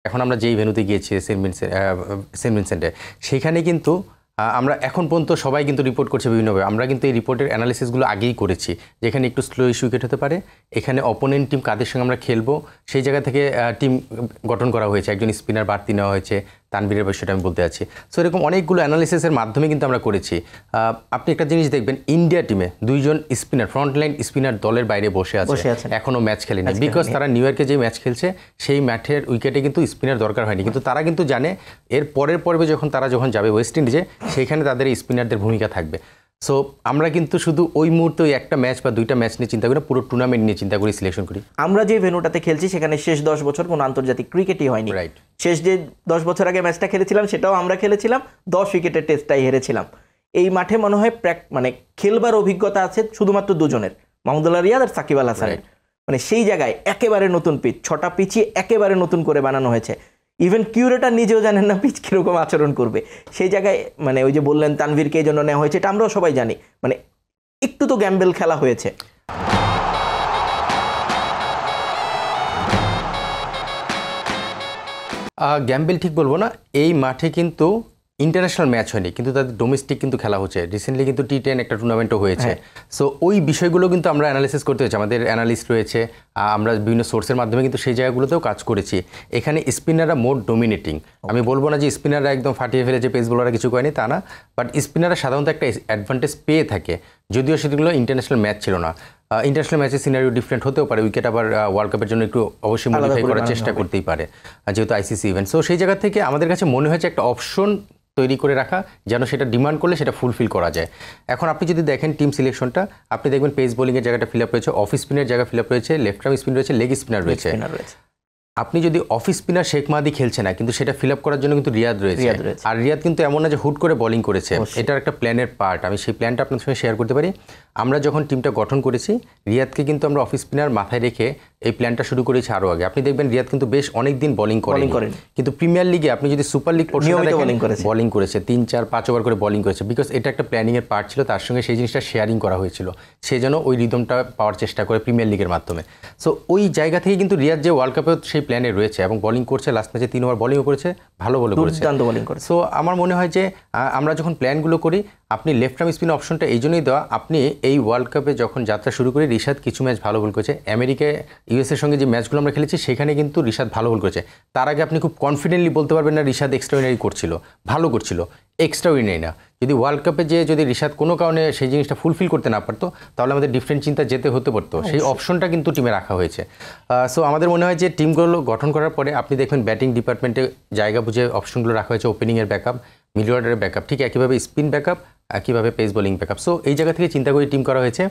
এখন আমরা যেই ভেন্যুতে গিয়েছি সেন্ট ভিনসেন্টে, সেখানে কিন্তু আমরা এখন পর্যন্ত সবাই কিন্তু রিপোর্ট করছে বিভিন্নভাবে। আমরা কিন্তু এই রিপোর্টের অ্যানালিসিসগুলো আগেই করেছি, যেখানে একটু স্লো ইস্যু উইকেট হতে পারে, এখানে অপোনেন্ট টিম কাদের সঙ্গে আমরা খেলবো সেই জায়গা থেকে টিম গঠন করা হয়েছে। একজন স্পিনার বাড়তি নেওয়া হয়েছে, তানভীরের বিষয়টা আমি বলতে আছি। সো এরকম অনেকগুলো অ্যানালিসিসের মাধ্যমে কিন্তু আমরা করেছি। আপনি একটা জিনিস দেখবেন, ইন্ডিয়া টিমে 2 জন স্পিনার, ফ্রন্টলাইন স্পিনার দলের বাইরে বসে আছে, এখনও ম্যাচ খেলেনি, বিকজ তারা নিউ ইয়র্কে যে ম্যাচ খেলছে সেই ম্যাচের উইকেটে কিন্তু স্পিনার দরকার হয়নি। কিন্তু তারা কিন্তু জানে এর পরের পর্বে তারা যখন যাবে ওয়েস্ট ইন্ডিজে, সেখানে তাদের এই স্পিনারদের ভূমিকা থাকবে। সো আমরা কিন্তু শুধু ওই মুহূর্তে ওই একটা ম্যাচ বা 2টা ম্যাচ নিয়ে চিন্তা করি, পুরো টুর্নামেন্ট নিয়ে চিন্তা করি, সিলেকশন করি। আমরা যে ভেন্যুটাতে খেলছি সেখানে শেষ 10 বছর কোনো আন্তর্জাতিক ক্রিকেটই হয়নি। রাইট। শেষ যে 10 বছর আগে ম্যাচটা খেলেছিলাম সেটাও আমরা খেলেছিলাম, 10 উইকেটের টেস্টটাই হেরেছিলাম। এই মাঠে মনে হয় মানে খেলবার অভিজ্ঞতা আছে শুধুমাত্র 2 জনের, মাহমুদুল্লাহ রিয়াদ আর সাকিব আল হাসানের। মানে সেই জায়গায় একেবারে নতুন পিচ, 6টা পিচই একেবারে নতুন করে বানানো হয়েছে। ইভেন কিউরেটার নিজেও জানেন না পিচ কীরকম আচরণ করবে। সেই জায়গায় মানে ওই যে বললেন তানভীরকে এই জন্য নেওয়া হয়েছে, এটা আমরাও সবাই জানি। মানে একটু তো গ্যাম্বেল খেলা হয়েছে। গ্যাম্বেল ঠিক বলবো না, এই মাঠে কিন্তু ইন্টারন্যাশনাল ম্যাচ হয়নি, কিন্তু তাদের ডোমেস্টিক কিন্তু খেলা হচ্ছে। রিসেন্টলি কিন্তু T10 একটা টুর্নামেন্টও হয়েছে। সো ওই বিষয়গুলো কিন্তু আমরা অ্যানালিসিস করতে হয়েছে, আমাদের অ্যানালিস্ট রয়েছে, আমরা বিভিন্ন সোর্সের মাধ্যমে কিন্তু সেই জায়গাগুলোতেও কাজ করেছি। এখানে স্পিনাররা মোর ডোমিনেটিং। আমি বলবো না যে স্পিনাররা একদম ফাটিয়ে ফেলে যে পেস বোলাররা কিছু করেনি, তা না, বাট স্পিনাররা সাধারণত একটা অ্যাডভান্টেজ পেয়ে থাকে, যদিও সেগুলো ইন্টারন্যাশনাল ম্যাচ ছিল না। ইন্টারন্যাশনাল ম্যাচের সিনারিও ডিফারেন্ট হতেও পারে, উইকেট আবার ওয়ার্ল্ড কাপের জন্য একটু অবশ্যই মডিফাই করার চেষ্টা করতেই পারে, যেহেতু আইসিসি ইভেন্ট। সো সেই জায়গা থেকে আমাদের কাছে মনে হয়েছে একটা অপশন তৈরি করে রাখা, যেন সেটা ডিমান্ড করলে সেটা ফুলফিল করা যায়। এখন আপনি যদি দেখেন টিম সিলেকশনটা, আপনি দেখবেন পেস বোলিংয়ের জায়গাটা ফিল আপ রয়েছে, অফ স্পিনের জায়গা ফিল আপ রয়েছে, লেফট আর্ম স্পিন রয়েছে, লেগ স্পিনার রয়েছে। আপনি যদি অফ স্পিনার শেখ মাহাদি খেলছে না, কিন্তু সেটা ফিল আপ করার জন্য কিন্তু রিয়াদ রয়েছে। আর রিয়াদ কিন্তু এমন না যে হুট করে বোলিং করেছে, এটার একটা প্ল্যানের পার্ট। আমি সেই প্ল্যানটা আপনার সঙ্গে শেয়ার করতে পারি। আমরা যখন টিমটা গঠন করেছি, রিয়াদকে কিন্তু আমরা অফ স্পিনার মাথায় রেখে এই প্ল্যানটা শুরু করেছি আরও আগে। আপনি দেখবেন রিয়াদ কিন্তু বেশ অনেক দিন বোলিং করেন, কিন্তু প্রিমিয়ার লিগে আপনি যদি সুপার লিগ বোলিং করেছে 3, 4, 5 ওভার করে বোলিং করেছে, বিকজ এটা একটা প্ল্যানিংয়ের পার্ট ছিল, তার সঙ্গে সেই জিনিসটা শেয়ারিং করা হয়েছিল, সে যেন ওই রিদমটা পাওয়ার চেষ্টা করে প্রিমিয়ার লিগের মাধ্যমে। সো ওই জায়গা থেকে কিন্তু রিয়াদ যে ওয়ার্ল্ড কাপেও সেই প্ল্যানে রয়েছে এবং বোলিং করছে, লাস্ট ম্যাচে 3 ওভার বোলিংও করেছে, ভালো বলে করেছে। সো আমার মনে হয় যে আমরা যখন প্ল্যানগুলো করি, আপনি লেফট আর্ম স্পিন অপশনটা এই জন্যই দেওয়া, আপনি এই ওয়ার্ল্ড কাপে যখন যাত্রা শুরু করি, রিশাদ কিছু ম্যাচ ভালো বল করেছে। আমেরিকায় ইউএসের সঙ্গে যে ম্যাচগুলো আমরা খেলেছি সেখানে কিন্তু রিশাদ ভালো বল করেছে। তার আগে আপনি খুব কনফিডেন্টলি বলতে পারবেন না রিশাদ এক্সট্রাঅর্ডিনারি করছিল, ভালো করছিল, এক্সট্রাঅর্ডিনারি না। যদি ওয়ার্ল্ড কাপে যদি রিশাদ কোনো কারণে সেই জিনিসটা ফুলফিল করতে না পারতো, তাহলে আমাদের ডিফারেন্ট চিন্তা যেতে হতে পারতো। সেই অপশনটা কিন্তু টিমে রাখা হয়েছে। সো আমাদের মনে হয় যে টিমগুলো গঠন করার পরে আপনি দেখবেন ব্যাটিং ডিপার্টমেন্টে জায়গা বুঝে অপশনগুলো রাখা হয়েছে, ওপেনিংয়ের ব্যাকআপ, মিডল অর্ডারের ব্যাকআপ, ঠিক একইভাবে স্পিন ব্যাকআপ, একইভাবে পেস বোলিং ব্যাকআপ। সো এই জায়গা থেকে চিন্তা করে টিম করা হয়েছে।